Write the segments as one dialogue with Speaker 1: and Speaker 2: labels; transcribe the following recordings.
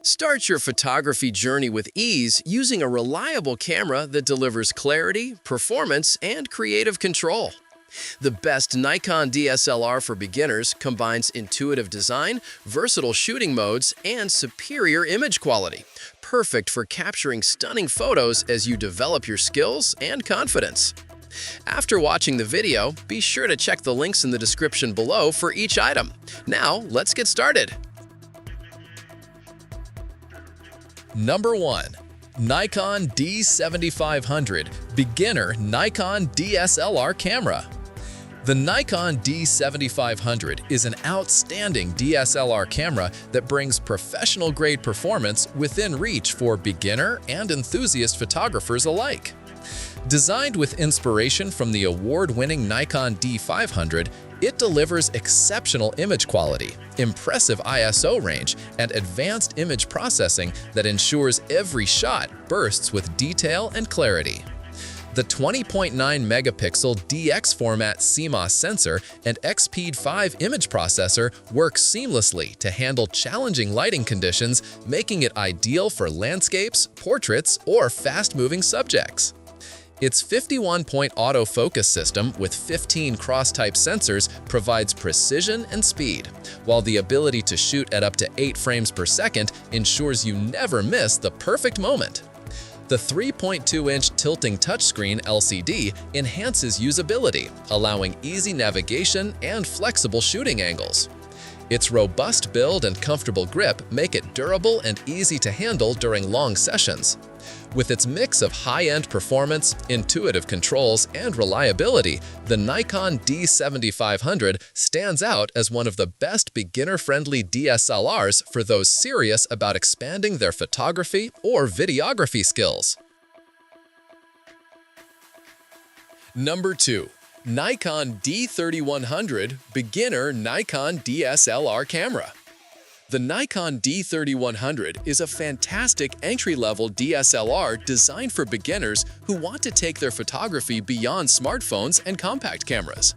Speaker 1: Start your photography journey with ease using a reliable camera that delivers clarity, performance, and creative control. The best Nikon DSLR for beginners combines intuitive design, versatile shooting modes, and superior image quality, perfect for capturing stunning photos as you develop your skills and confidence. After watching the video, be sure to check the links in the description below for each item. Now, let's get started.
Speaker 2: Number 1. Nikon D7500 Beginner Nikon DSLR Camera. The Nikon D7500 is an outstanding DSLR camera that brings professional-grade performance within reach for beginner and enthusiast photographers alike. Designed with inspiration from the award-winning Nikon D500, it delivers exceptional image quality, impressive ISO range, and advanced image processing that ensures every shot bursts with detail and clarity. The 20.9-megapixel DX format CMOS sensor and XP5 image processor work seamlessly to handle challenging lighting conditions, making it ideal for landscapes, portraits, or fast-moving subjects. Its 51-point autofocus system with 15 cross-type sensors provides precision and speed, while the ability to shoot at up to 8 frames per second ensures you never miss the perfect moment. The 3.2-inch tilting touchscreen LCD enhances usability, allowing easy navigation and flexible shooting angles. Its robust build and comfortable grip make it durable and easy to handle during long sessions. With its mix of high-end performance, intuitive controls, and reliability, the Nikon D7500 stands out as one of the best beginner-friendly DSLRs for those serious about expanding their photography or videography skills. Number 2. Nikon D3100 Beginner Nikon DSLR Camera. The Nikon D3100 is a fantastic entry-level DSLR designed for beginners who want to take their photography beyond smartphones and compact cameras.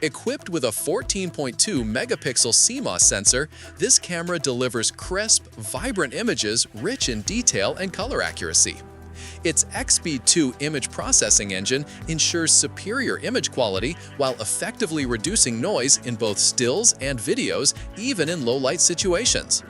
Speaker 2: Equipped with a 14.2-megapixel CMOS sensor, this camera delivers crisp, vibrant images rich in detail and color accuracy. Its XP2 image processing engine ensures superior image quality while effectively reducing noise in both stills and videos, even in low-light situations.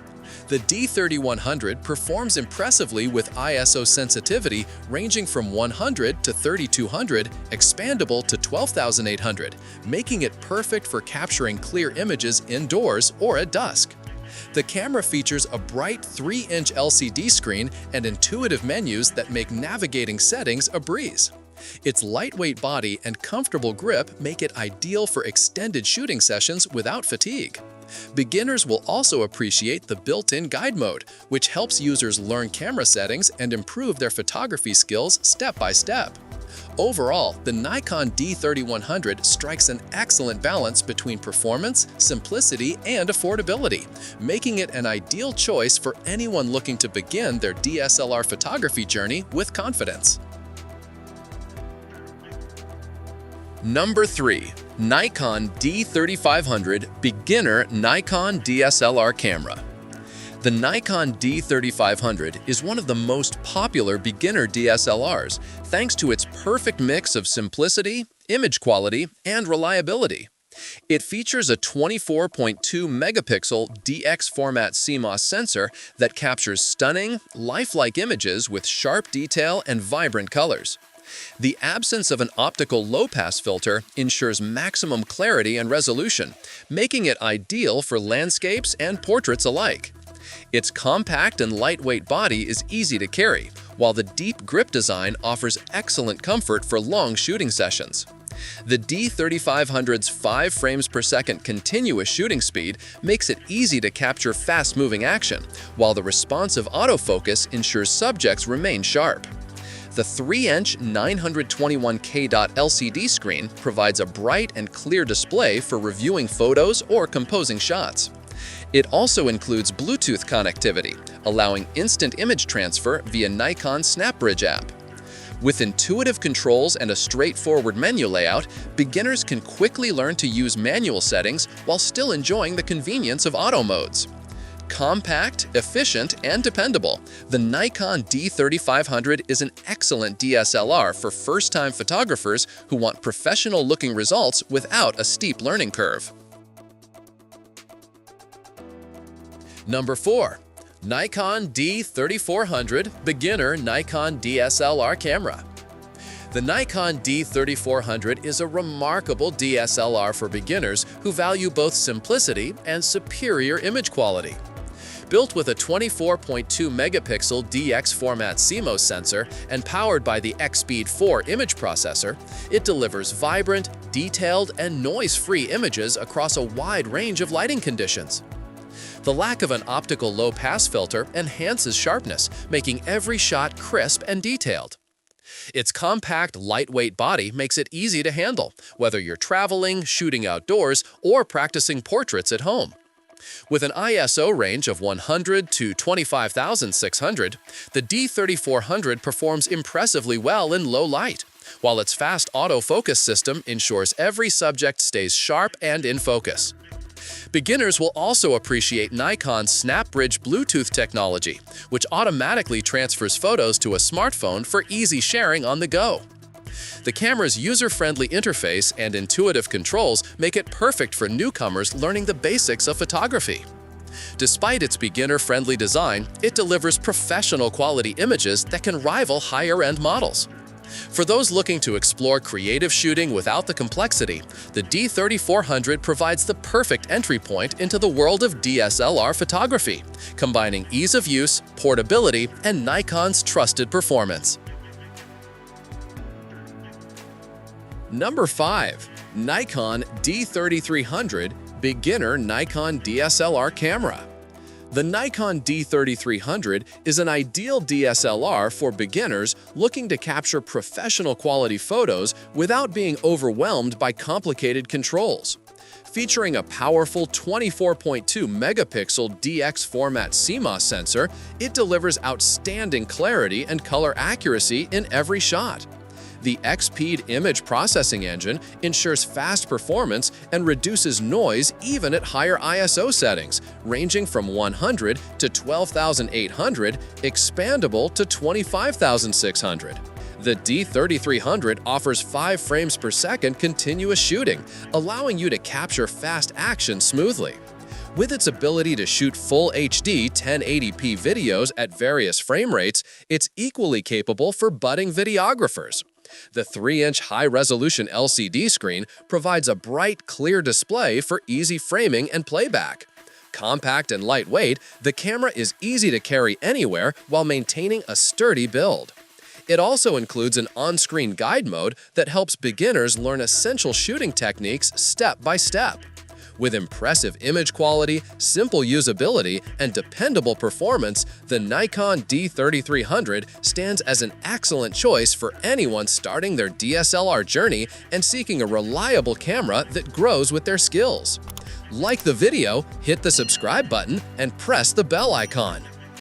Speaker 2: The D3100 performs impressively with ISO sensitivity ranging from 100 to 3200, expandable to 12,800, making it perfect for capturing clear images indoors or at dusk. The camera features a bright 3-inch LCD screen and intuitive menus that make navigating settings a breeze. Its lightweight body and comfortable grip make it ideal for extended shooting sessions without fatigue. Beginners will also appreciate the built-in guide mode, which helps users learn camera settings and improve their photography skills step by step. Overall, the Nikon D3100 strikes an excellent balance between performance, simplicity, and affordability, making it an ideal choice for anyone looking to begin their DSLR photography journey with confidence. Number 3. Nikon D3500 Beginner Nikon DSLR Camera. The Nikon D3500 is one of the most popular beginner DSLRs thanks to its perfect mix of simplicity, image quality, and reliability. It features a 24.2-megapixel DX format CMOS sensor that captures stunning, lifelike images with sharp detail and vibrant colors. The absence of an optical low-pass filter ensures maximum clarity and resolution, making it ideal for landscapes and portraits alike. Its compact and lightweight body is easy to carry, while the deep grip design offers excellent comfort for long shooting sessions. The D3500's 5 frames per second continuous shooting speed makes it easy to capture fast-moving action, while the responsive autofocus ensures subjects remain sharp. The 3-inch 921K LCD screen provides a bright and clear display for reviewing photos or composing shots. It also includes Bluetooth connectivity, allowing instant image transfer via Nikon SnapBridge app. With intuitive controls and a straightforward menu layout, beginners can quickly learn to use manual settings while still enjoying the convenience of auto modes. Compact, efficient, and dependable, the Nikon D3500 is an excellent DSLR for first-time photographers who want professional-looking results without a steep learning curve.
Speaker 1: Number 4. Nikon D3400 Beginner Nikon DSLR Camera. The Nikon D3400 is a remarkable DSLR for beginners who value both simplicity and superior image quality. Built with a 24.2 megapixel DX format CMOS sensor and powered by the X-Speed 4 image processor, it delivers vibrant, detailed, and noise-free images across a wide range of lighting conditions. The lack of an optical low-pass filter enhances sharpness, making every shot crisp and detailed. Its compact, lightweight body makes it easy to handle, whether you're traveling, shooting outdoors, or practicing portraits at home. With an ISO range of 100 to 25,600, the D3400 performs impressively well in low light, while its fast autofocus system ensures every subject stays sharp and in focus. Beginners will also appreciate Nikon's SnapBridge Bluetooth technology, which automatically transfers photos to a smartphone for easy sharing on the go. The camera's user-friendly interface and intuitive controls make it perfect for newcomers learning the basics of photography. Despite its beginner-friendly design, it delivers professional-quality images that can rival higher-end models. For those looking to explore creative shooting without the complexity, the D3400 provides the perfect entry point into the world of DSLR photography, combining ease of use, portability, and Nikon's trusted performance. Number 5. Nikon D3300 Beginner Nikon DSLR Camera. The Nikon D3300 is an ideal DSLR for beginners looking to capture professional quality photos without being overwhelmed by complicated controls. Featuring a powerful 24.2 megapixel DX format CMOS sensor, it delivers outstanding clarity and color accuracy in every shot. The X-Speed image processing engine ensures fast performance and reduces noise even at higher ISO settings, ranging from 100 to 12,800, expandable to 25,600. The D3300 offers 5 frames per second continuous shooting, allowing you to capture fast action smoothly. With its ability to shoot full HD 1080p videos at various frame rates, it's equally capable for budding videographers. The 3-inch high-resolution LCD screen provides a bright, clear display for easy framing and playback. Compact and lightweight, the camera is easy to carry anywhere while maintaining a sturdy build. It also includes an on-screen guide mode that helps beginners learn essential shooting techniques step by step. With impressive image quality, simple usability, and dependable performance, the Nikon D3300 stands as an excellent choice for anyone starting their DSLR journey and seeking a reliable camera that grows with their skills. Like the video, hit the subscribe button, and press the bell icon.